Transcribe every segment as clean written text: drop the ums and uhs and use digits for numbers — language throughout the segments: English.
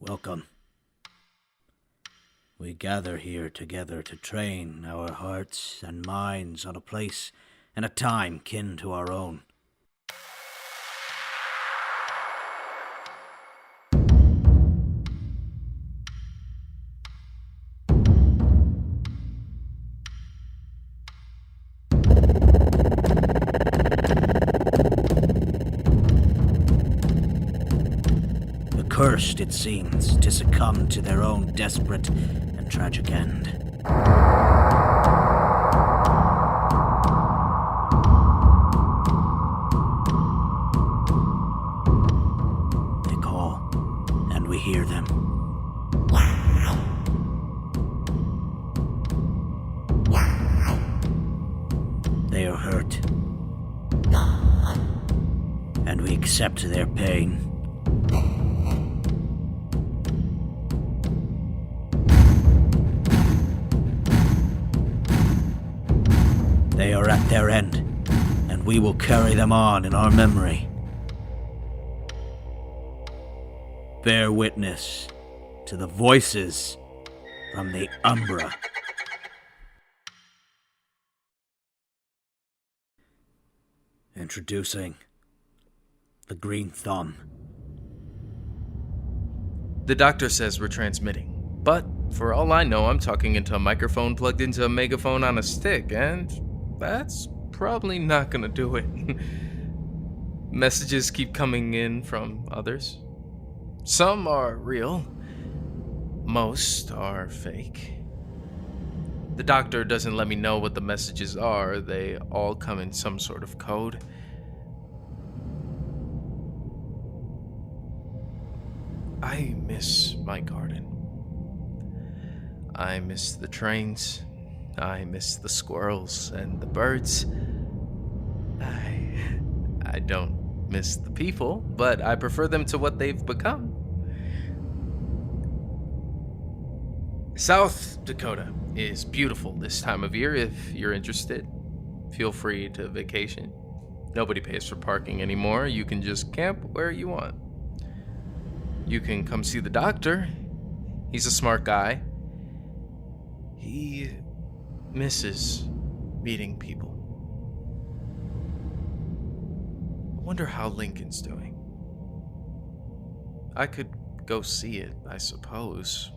Welcome. We gather here together to train our hearts and minds on a place and a time kin to our own. Cursed, it seems, to succumb to their own desperate and tragic end. They call, and we hear them. They are hurt, and we accept their pain. They are at their end, and we will carry them on in our memory. Bear witness to the voices from the Umbra. Introducing the Green Thumb. The doctor says we're transmitting, but for all I know, I'm talking into a microphone plugged into a megaphone on a stick, and that's probably not gonna do it. Messages keep coming in from others. Some are real. Most are fake. The doctor doesn't let me know what the messages are. They all come in some sort of code. I miss my garden. I miss the trains. I miss the squirrels and the birds. I don't miss the people, but I prefer them to what they've become. South Dakota is beautiful this time of year. If you're interested, feel free to vacation. Nobody pays for parking anymore. You can just camp where you want. You can come see the doctor. He's a smart guy. He misses meeting people. I wonder how Lincoln's doing. I could go see it, I suppose.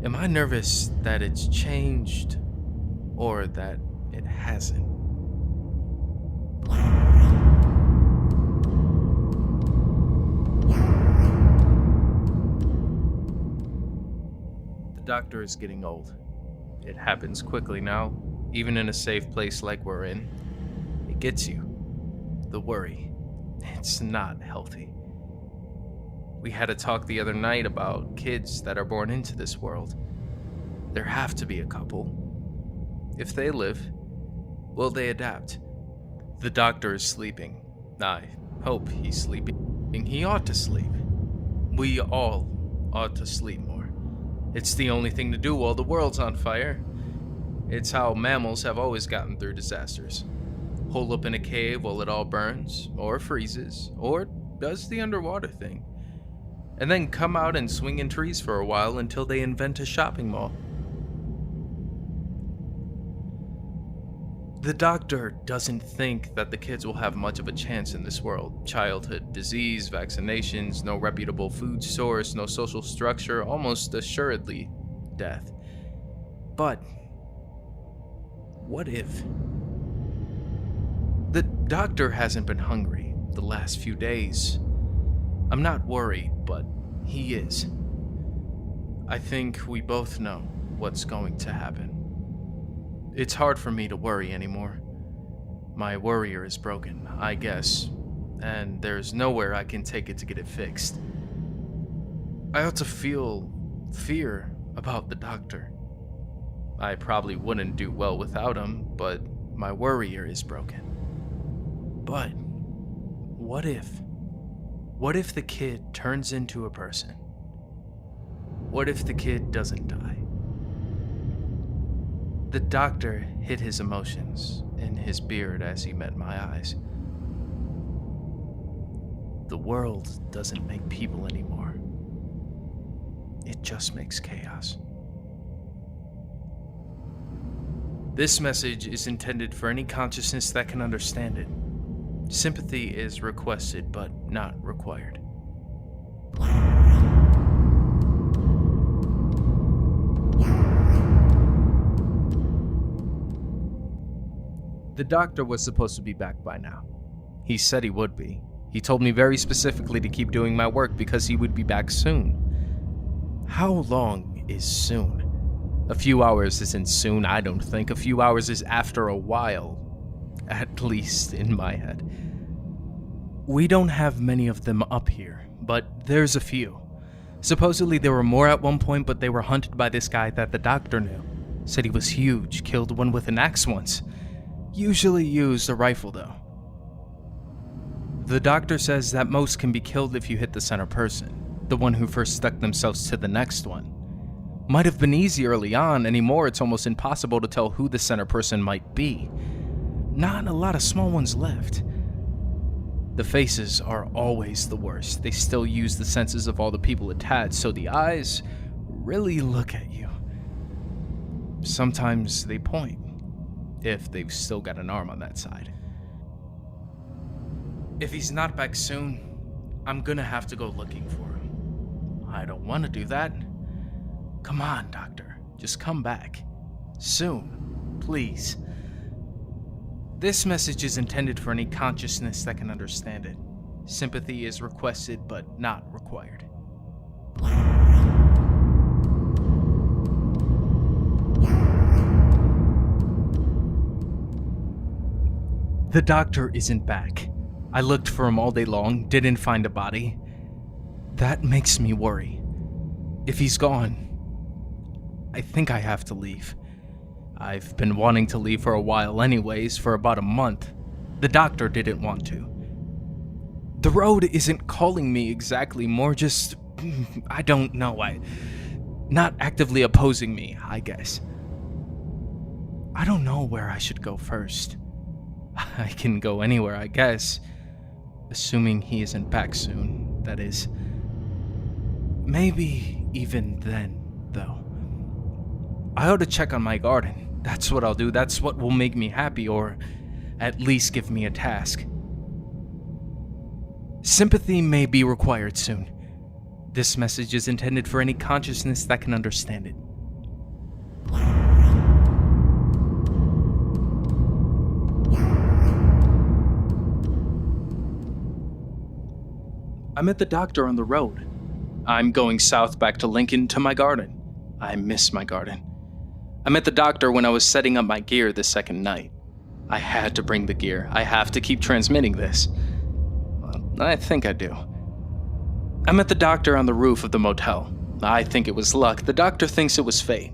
Am I nervous that it's changed or that it hasn't? The doctor is getting old. It happens quickly now, even in a safe place like we're in. It gets you. The worry. It's not healthy. We had a talk the other night about kids that are born into this world. There have to be a couple. If they live, will they adapt? The doctor is sleeping. I hope he's sleeping. He ought to sleep. We all ought to sleep more. It's the only thing to do while the world's on fire. It's how mammals have always gotten through disasters. Hole up in a cave while it all burns, or freezes, or does the underwater thing. And then come out and swing in trees for a while until they invent a shopping mall. The doctor doesn't think that the kids will have much of a chance in this world. Childhood disease, vaccinations, no reputable food source, no social structure, almost assuredly death. But what if? The doctor hasn't been hungry the last few days. I'm not worried, but he is. I think we both know what's going to happen. It's hard for me to worry anymore. My worrier is broken, I guess, and there's nowhere I can take it to get it fixed. I ought to feel fear about the doctor. I probably wouldn't do well without him, but my worrier is broken. But what if? What if the kid turns into a person? What if the kid doesn't die? The doctor hid his emotions in his beard as he met my eyes. The world doesn't make people anymore. It just makes chaos. This message is intended for any consciousness that can understand it. Sympathy is requested, but not required. The doctor was supposed to be back by now. He said he would be. He told me very specifically to keep doing my work because he would be back soon. How long is soon? A few hours isn't soon, I don't think. A few hours is after a while. At least in my head. We don't have many of them up here, but there's a few. Supposedly there were more at one point, but they were hunted by this guy that the doctor knew. Said he was huge, killed one with an axe once. Usually used a rifle though. The doctor says that most can be killed if you hit the center person, the one who first stuck themselves to the next one. Might have been easy early on, anymore it's almost impossible to tell who the center person might be. Not a lot of small ones left. The faces are always the worst. They still use the senses of all the people attached, so the eyes really look at you. Sometimes they point, if they've still got an arm on that side. If he's not back soon, I'm gonna have to go looking for him. I don't want to do that. Come on, Doctor. Just come back. Soon. Please. This message is intended for any consciousness that can understand it. Sympathy is requested, but not required. The doctor isn't back. I looked for him all day long, didn't find a body. That makes me worry. If he's gone, I think I have to leave. I've been wanting to leave for a while anyways, for about a month. The doctor didn't want to. The road isn't calling me exactly, more just, I don't know, not actively opposing me, I guess. I don't know where I should go first. I can go anywhere, I guess. Assuming he isn't back soon, that is. Maybe even then, though. I ought to check on my garden. That's what I'll do. That's what will make me happy, or at least give me a task. Sympathy may be required soon. This message is intended for any consciousness that can understand it. I met the doctor on the road. I'm going south back to Lincoln to my garden. I miss my garden. I met the doctor when I was setting up my gear the second night. I had to bring the gear. I have to keep transmitting this. Well, I think I do. I met the doctor on the roof of the motel. I think it was luck. The doctor thinks it was fate.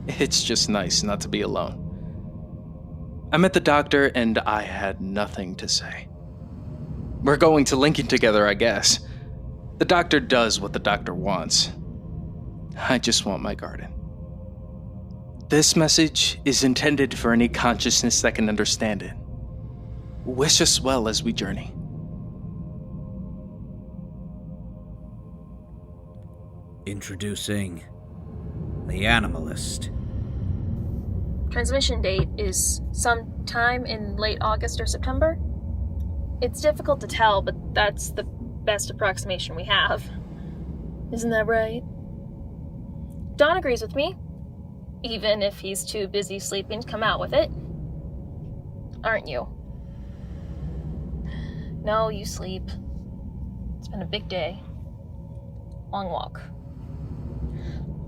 It's just nice not to be alone. I met the doctor and I had nothing to say. We're going to Lincoln together, I guess. The doctor does what the doctor wants. I just want my garden. This message is intended for any consciousness that can understand it. Wish us well as we journey. Introducing the Animalist. Transmission date is sometime in late August or September. It's difficult to tell, but that's the best approximation we have. Isn't that right? Don agrees with me, even if he's too busy sleeping to come out with it. Aren't you? No, you sleep. It's been a big day. Long walk.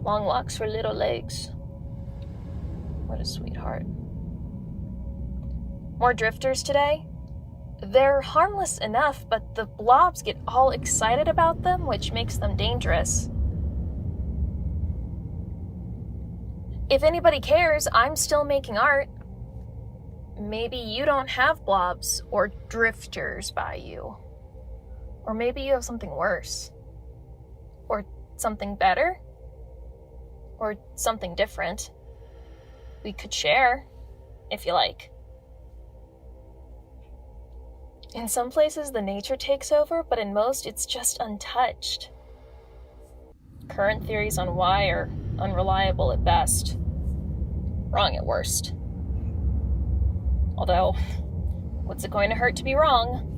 Long walks for little legs. What a sweetheart. More drifters today? They're harmless enough, but the blobs get all excited about them, which makes them dangerous. If anybody cares, I'm still making art. Maybe you don't have blobs or drifters by you. Or maybe you have something worse. Or something better. Or something different. We could share, if you like. In some places, the nature takes over, but in most, it's just untouched. Current theories on why are unreliable at best, wrong at worst. Although, what's it going to hurt to be wrong?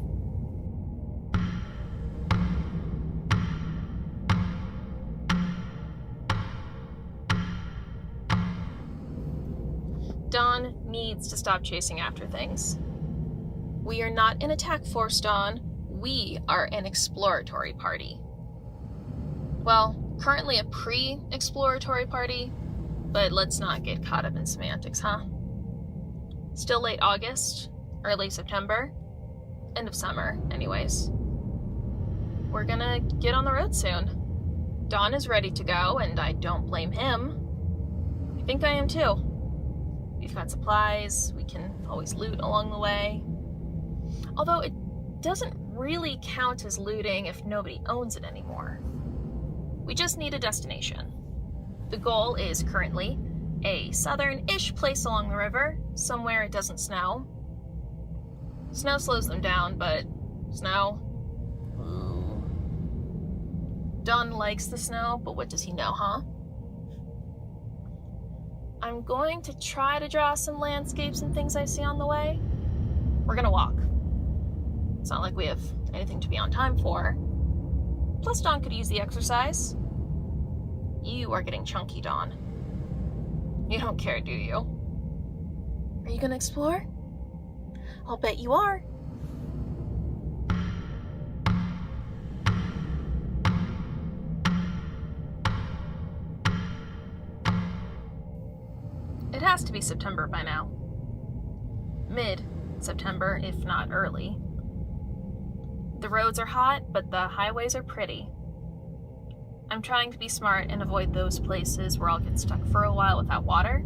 Dawn needs to stop chasing after things. We are not an attack force, Dawn. We are an exploratory party. Well, currently a pre-exploratory party, but let's not get caught up in semantics, huh? Still late August, early September, end of summer, anyways. We're gonna get on the road soon. Dawn is ready to go, and I don't blame him. I think I am too. We've got supplies, we can always loot along the way. Although it doesn't really count as looting if nobody owns it anymore. We just need a destination. The goal is currently a southern-ish place along the river, somewhere it doesn't snow. Snow slows them down, but snow? Ooh. Dawn likes the snow, but what does he know, huh? I'm going to try to draw some landscapes and things I see on the way. We're gonna walk. It's not like we have anything to be on time for. Plus, Dawn could use the exercise. You are getting chunky, Dawn. You don't care, do you? Are you gonna explore? I'll bet you are. It has to be September by now. Mid-September, if not early. The roads are hot, but the highways are pretty. I'm trying to be smart and avoid those places where I'll get stuck for a while without water.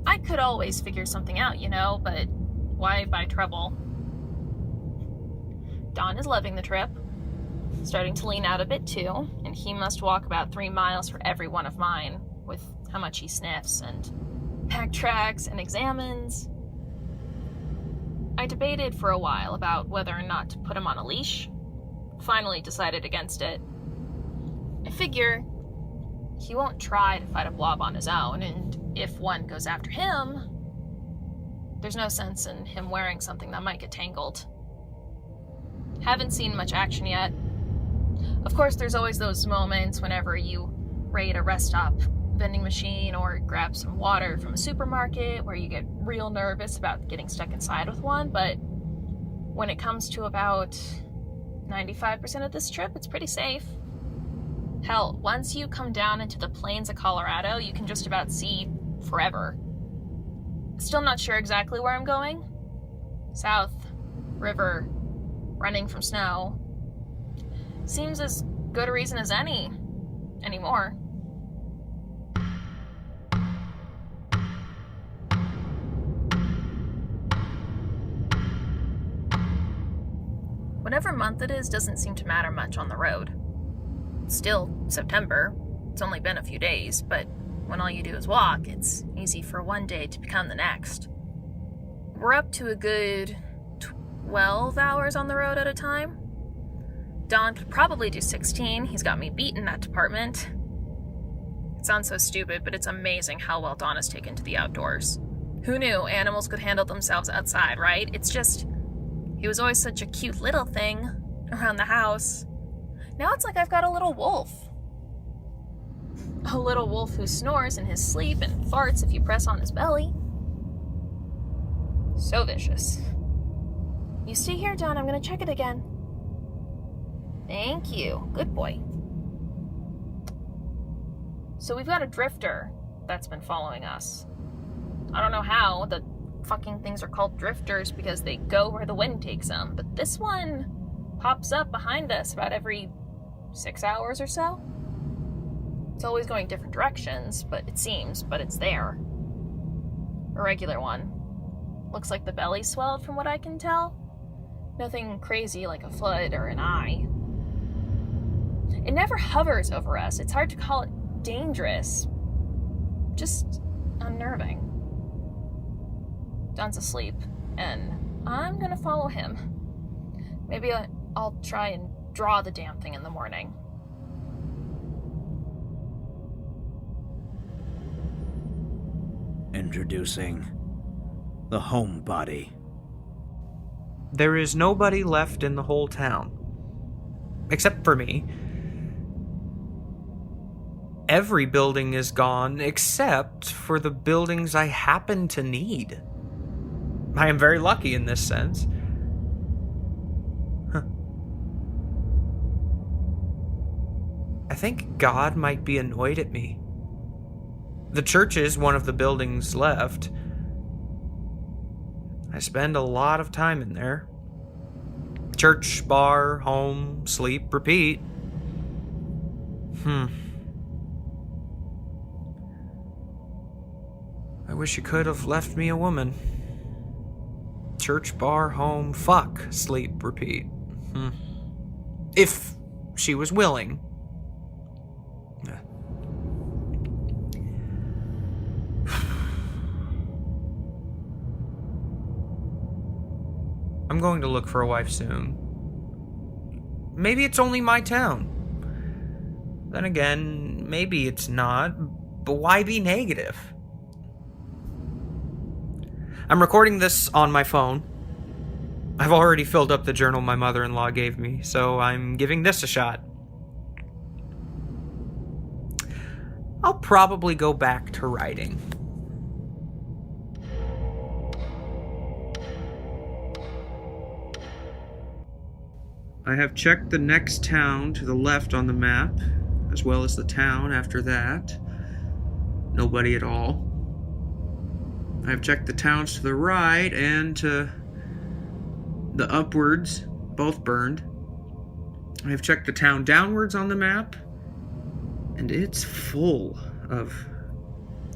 I could always figure something out, you know, but why buy trouble? Dawn is loving the trip, starting to lean out a bit too, and he must walk about 3 miles for every one of mine, with how much he sniffs and backtracks and examines. I debated for a while about whether or not to put him on a leash. Finally decided against it. I figure he won't try to fight a blob on his own, and if one goes after him, there's no sense in him wearing something that might get tangled. Haven't seen much action yet. Of course, there's always those moments whenever you raid a rest stop vending machine or grab some water from a supermarket where you get real nervous about getting stuck inside with one, but when it comes to about 95% of this trip, it's pretty safe. Hell, once you come down into the plains of Colorado, you can just about see forever. Still not sure exactly where I'm going. South, river, running from snow. Seems as good a reason as any, anymore. Whatever month it is doesn't seem to matter much on the road. It's still September. It's only been a few days, but when all you do is walk, it's easy for one day to become the next. We're up to a good 12 hours on the road at a time. Don could probably do 16. He's got me beat in that department. It sounds so stupid, but it's amazing how well Don has taken to the outdoors. Who knew animals could handle themselves outside, right? It's just, he was always such a cute little thing around the house. Now it's like I've got a little wolf. A little wolf who snores in his sleep and farts if you press on his belly. So vicious. You stay here, Don. I'm gonna check it again. Thank you. Good boy. So we've got a drifter that's been following us. I don't know how the fucking things are called drifters because they go where the wind takes them, but this one pops up behind us about every 6 hours or so. It's always going different directions, but it's there. A regular one. Looks like the belly swelled from what I can tell. Nothing crazy like a foot or an eye. It never hovers over us. It's hard to call it dangerous. Just unnerving. Don's asleep, and I'm gonna follow him. Maybe I'll try and draw the damn thing in the morning. Introducing the homebody. There is nobody left in the whole town. Except for me. Every building is gone except for the buildings I happen to need. I am very lucky in this sense. I think God might be annoyed at me. The church is one of the buildings left. I spend a lot of time in there. Church, bar, home, sleep, repeat. I wish you could have left me a woman. Church, bar, home, fuck, sleep, repeat. If she was willing. I'm going to look for a wife soon. Maybe it's only my town. Then again, maybe it's not, but why be negative? I'm recording this on my phone. I've already filled up the journal my mother-in-law gave me, so I'm giving this a shot. I'll probably go back to writing. I have checked the next town to the left on the map, as well as the town after that. Nobody at all. I have checked the towns to the right and to the upwards, both burned. I have checked the town downwards on the map, and it's full of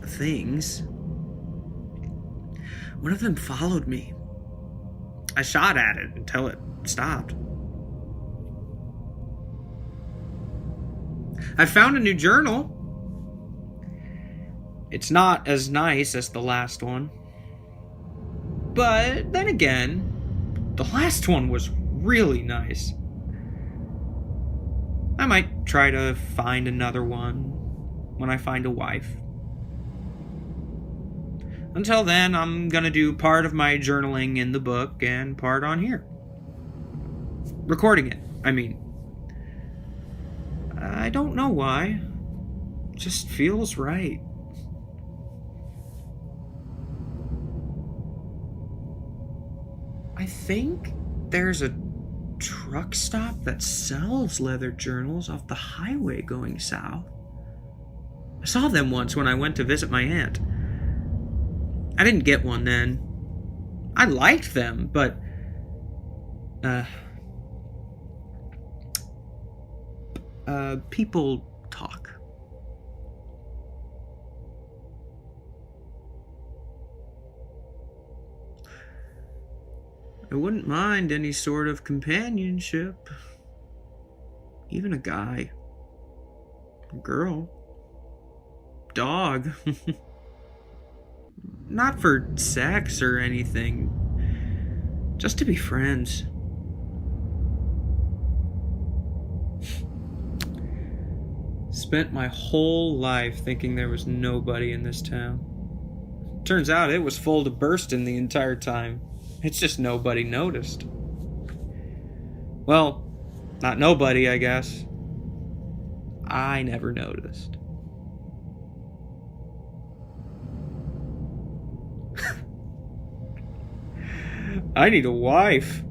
things. One of them followed me. I shot at it until it stopped. I found a new journal. It's not as nice as the last one. But then again, the last one was really nice. I might try to find another one when I find a wife. Until then, I'm gonna do part of my journaling in the book and part on here. Recording it, I mean. I don't know why. It just feels right. I think there's a truck stop that sells leather journals off the highway going south. I saw them once when I went to visit my aunt. I didn't get one then. I liked them, but people talk. I wouldn't mind any sort of companionship. Even a guy. A girl. Dog. Not for sex or anything. Just to be friends. Spent my whole life thinking there was nobody in this town. Turns out it was full to bursting the entire time. It's just nobody noticed. Well, not nobody, I guess. I never noticed. I need a wife.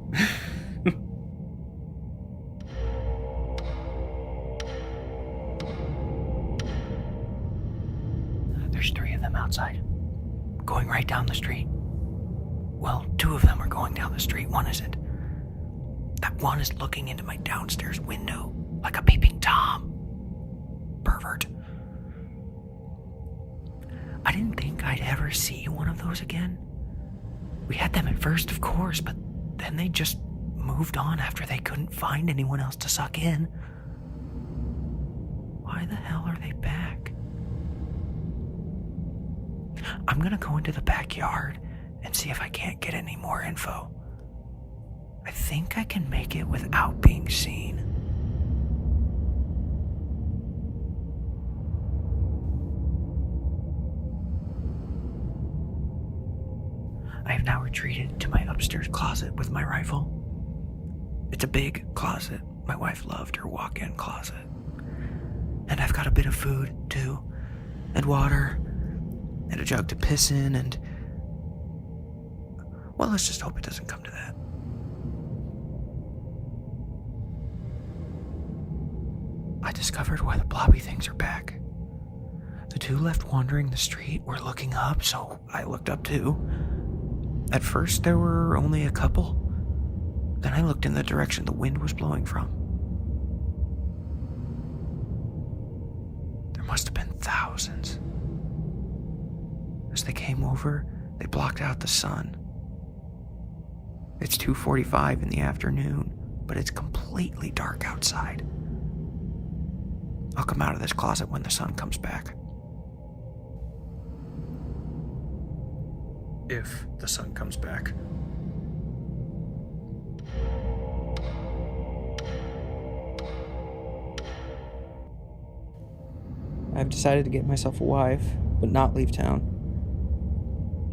There's 3 of them outside, going right down the street. Well, 2 of them are going down the street, one isn't. That one is looking into my downstairs window like a peeping Tom. Pervert. I didn't think I'd ever see one of those again. We had them at first, of course, but then they just moved on after they couldn't find anyone else to suck in. Why the hell are they back? I'm gonna go into the backyard and see if I can't get any more info. I think I can make it without being seen. I have now retreated to my upstairs closet with my rifle. It's a big closet. My wife loved her walk-in closet. And I've got a bit of food, too, and water, and a jug to piss in, and... well, let's just hope it doesn't come to that. I discovered why the blobby things are back. The two left wandering the street were looking up, so I looked up too. At first, there were only a couple. Then I looked in the direction the wind was blowing from. There must have been thousands. As they came over, they blocked out the sun. It's 2:45 in the afternoon, but it's completely dark outside. I'll come out of this closet when the sun comes back. If the sun comes back. I've decided to get myself a wife, but not leave town.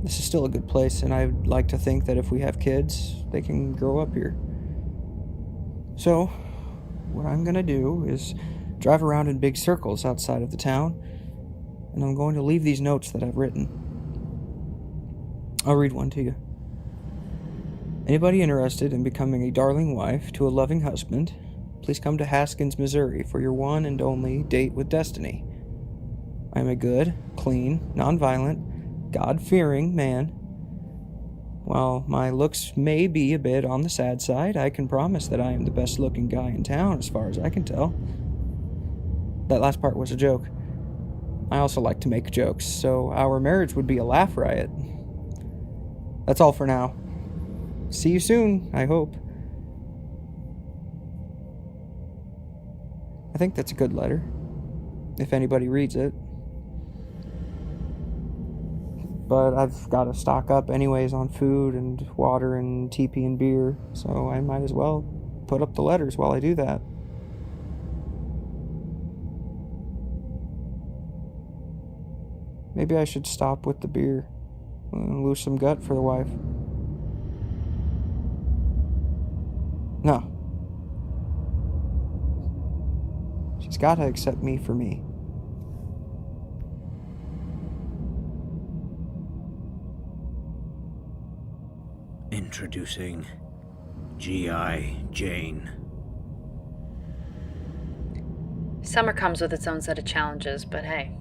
This is still a good place, and I'd like to think that if we have kids, they can grow up here. So, what I'm gonna do is drive around in big circles outside of the town, and I'm going to leave these notes that I've written. I'll read one to you. Anybody interested in becoming a darling wife to a loving husband, please come to Haskins, Missouri for your one and only date with destiny. I am a good, clean, nonviolent, God-fearing man. While my looks may be a bit on the sad side, I can promise that I am the best-looking guy in town as far as I can tell. That last part was a joke. I also like to make jokes, so our marriage would be a laugh riot. That's all for now. See you soon, I hope. I think that's a good letter, if anybody reads it. But I've got to stock up anyways on food and water and TP and beer, so I might as well put up the letters while I do that. Maybe I should stop with the beer and lose some gut for the wife. No. She's got to accept me for me. Introducing G.I. Jane. Summer comes with its own set of challenges, but hey,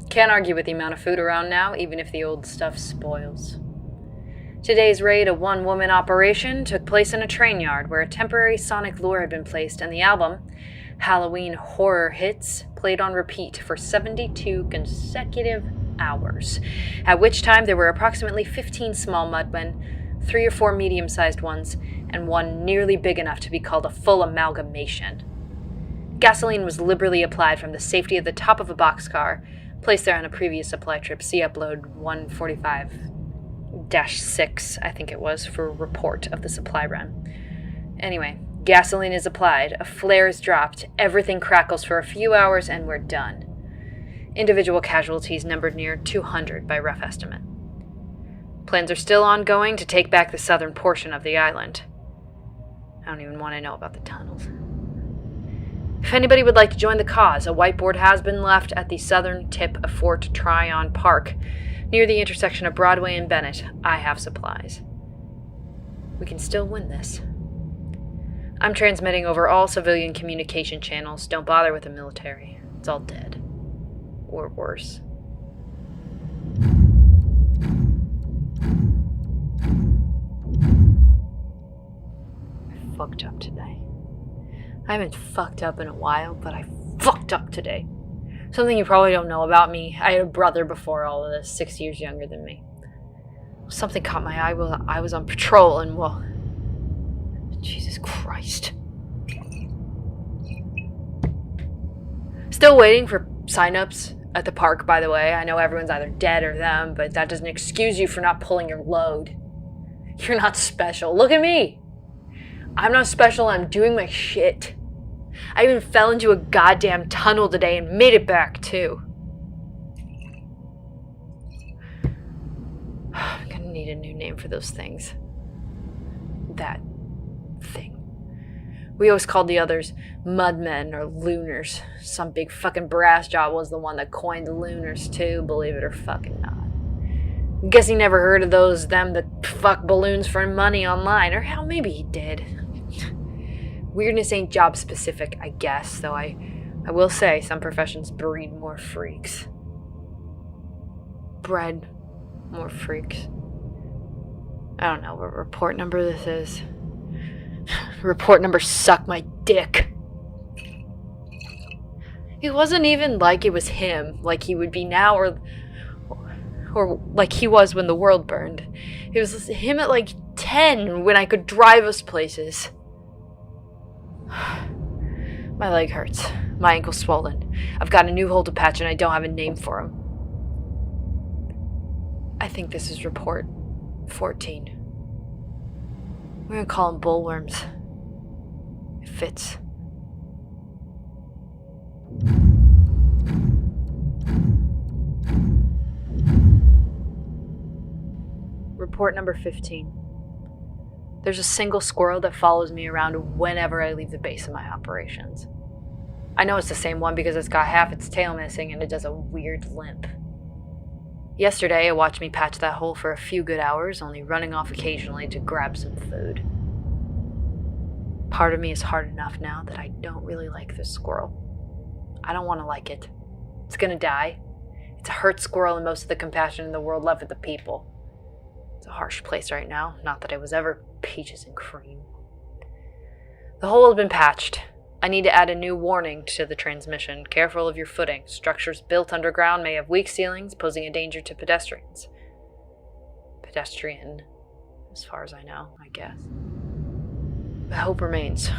can't argue with the amount of food around now, even if the old stuff spoils. Today's raid, a one-woman operation, took place in a train yard where a temporary sonic lure had been placed, and the album, Halloween Horror Hits, played on repeat for 72 consecutive hours, at which time there were approximately 15 small mudmen, 3 or 4 medium-sized ones, and one nearly big enough to be called a full amalgamation. Gasoline was liberally applied from the safety of the top of a boxcar, placed there on a previous supply trip. See upload 145-6, I think it was, for a report of the supply run. Anyway, gasoline is applied, a flare is dropped, everything crackles for a few hours, and we're done. Individual casualties numbered near 200 by rough estimate. Plans are still ongoing to take back the southern portion of the island. I don't even want to know about the tunnels. If anybody would like to join the cause, a whiteboard has been left at the southern tip of Fort Tryon Park, near the intersection of Broadway and Bennett. I have supplies. We can still win this. I'm transmitting over all civilian communication channels. Don't bother with the military. It's all dead. Or worse. I fucked up today. I haven't fucked up in a while, but I fucked up today. Something you probably don't know about me. I had a brother before all of this, 6 years younger than me. Something caught my eye while I was on patrol, and well... Jesus Christ. Still waiting for sign-ups at the park, by the way. I know everyone's either dead or them, but that doesn't excuse you for not pulling your load. You're not special. Look at me! I'm not special, I'm doing my shit. I even fell into a goddamn tunnel today and made it back, too. I'm gonna need a new name for those things. That thing. We always called the others mudmen or looners. Some big fucking brass jaw was the one that coined the looners, too, believe it or fucking not. Guess he never heard of them that fuck balloons for money online, or hell, maybe he did. Weirdness ain't job specific, I guess, though I will say some professions breed more freaks. Bred more freaks. I don't know what report number this is. Report number suck my dick. It wasn't even like it was him, like he would be now, or like he was when the world burned. It was him at like 10 when I could drive us places. My leg hurts. My ankle's swollen. I've got a new hole to patch and I don't have a name for him. I think this is report 14. We're gonna call him bullworms. It fits. Report number 15. There's a single squirrel that follows me around whenever I leave the base of my operations. I know it's the same one because it's got half its tail missing and it does a weird limp. Yesterday, it watched me patch that hole for a few good hours, only running off occasionally to grab some food. Part of me is hard enough now that I don't really like this squirrel. I don't want to like it. It's gonna die. It's a hurt squirrel and most of the compassion in the world left with the people. It's a harsh place right now, not that I was ever peaches and cream. The hole has been patched. I need to add a new warning to the transmission. Careful of your footing. Structures built underground may have weak ceilings, posing a danger to pedestrians. Pedestrian, as far as I know, I guess. But hope remains.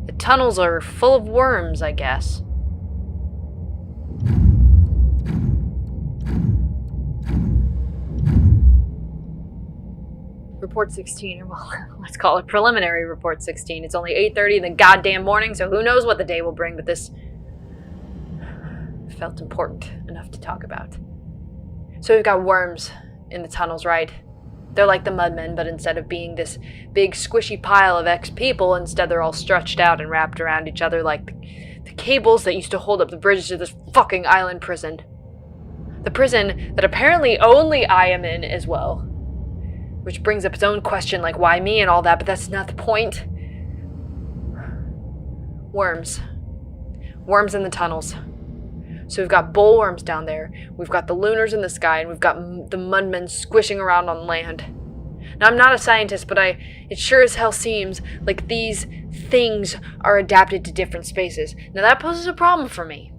The tunnels are full of worms, I guess. Report 16, or well, let's call it preliminary report 16. It's only 8:30 in the goddamn morning, so who knows what the day will bring, but this felt important enough to talk about. So we've got worms in the tunnels, right? They're like the mudmen, but instead of being this big squishy pile of ex-people, instead they're all stretched out and wrapped around each other like the cables that used to hold up the bridges of this fucking island prison. The prison that apparently only I am in as well. Which brings up its own question, like why me and all that, but that's not the point. Worms. Worms in the tunnels. So we've got bullworms down there, we've got the looners in the sky, and we've got the mudmen squishing around on land. Now, I'm not a scientist, but it sure as hell seems like these things are adapted to different spaces. Now, that poses a problem for me.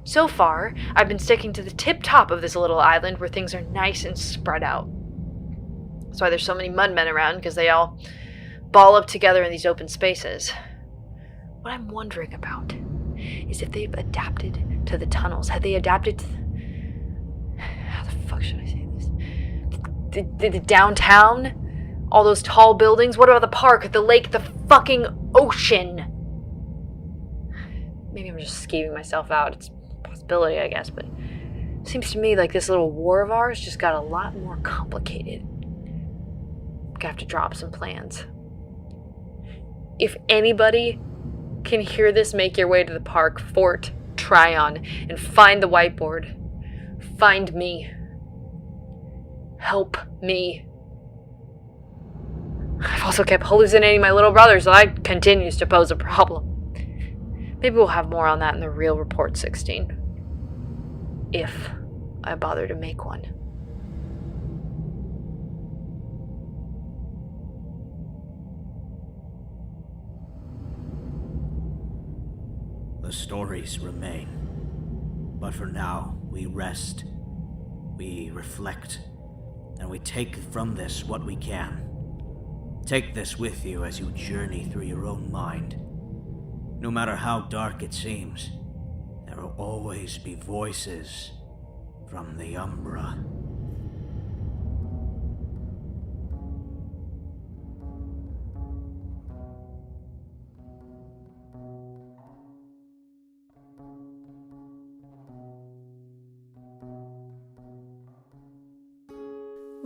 So far, I've been sticking to the tip top of this little island where things are nice and spread out. That's why there's so many mudmen around, because they all ball up together in these open spaces. What I'm wondering about is if they've adapted to the tunnels. Have they adapted to how the fuck should I say this? The downtown? All those tall buildings? What about the park, the lake, the fucking ocean? Maybe I'm just scheming myself out. It's a possibility, I guess, but it seems to me like this little war of ours just got a lot more complicated. Gonna have to drop some plans. If anybody can hear this, make your way to the park, Fort Tryon, and find the whiteboard. Find me. Help me. I've also kept hallucinating my little brother, so that continues to pose a problem. Maybe we'll have more on that in the real report 16. If I bother to make one. The stories remain. But for now, we rest, we reflect, and we take from this what we can. Take this with you as you journey through your own mind. No matter how dark it seems, there will always be voices from the Umbra.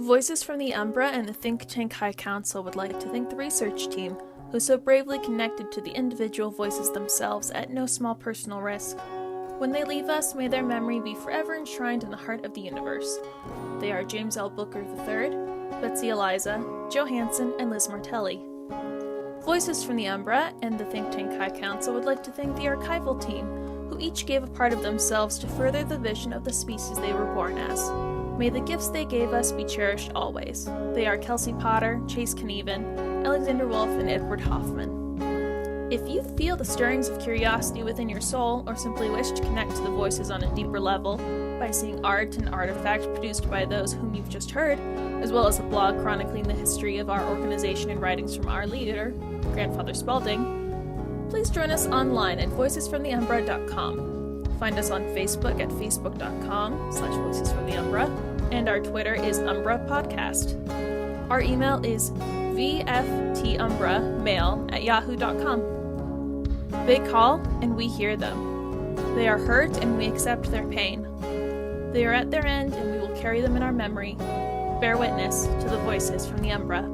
Voices from the Umbra and the Think Tank High Council would like to thank the research team, who so bravely connected to the individual voices themselves at no small personal risk. When they leave us, may their memory be forever enshrined in the heart of the universe. They are James L. Booker III, Betsy Eliza, Joe Hansen, and Liz Martelli. Voices from the Umbra and the Think Tank High Council would like to thank the archival team, who each gave a part of themselves to further the vision of the species they were born as. May the gifts they gave us be cherished always. They are Kelsey Potter, Chase Knieven, Alexander Wolf, and Edward Hoffman. If you feel the stirrings of curiosity within your soul, or simply wish to connect to the voices on a deeper level by seeing art and artifacts produced by those whom you've just heard, as well as a blog chronicling the history of our organization and writings from our leader, Grandfather Spalding, please join us online at voicesfromtheumbra.com. Find us on Facebook at facebook.com/voicesfromtheumbra, and our Twitter is Umbra Podcast. Our email is vftumbramail@yahoo.com. They call, and we hear them. They are hurt, and we accept their pain. They are at their end, and we will carry them in our memory. Bear witness to the voices from the Umbra.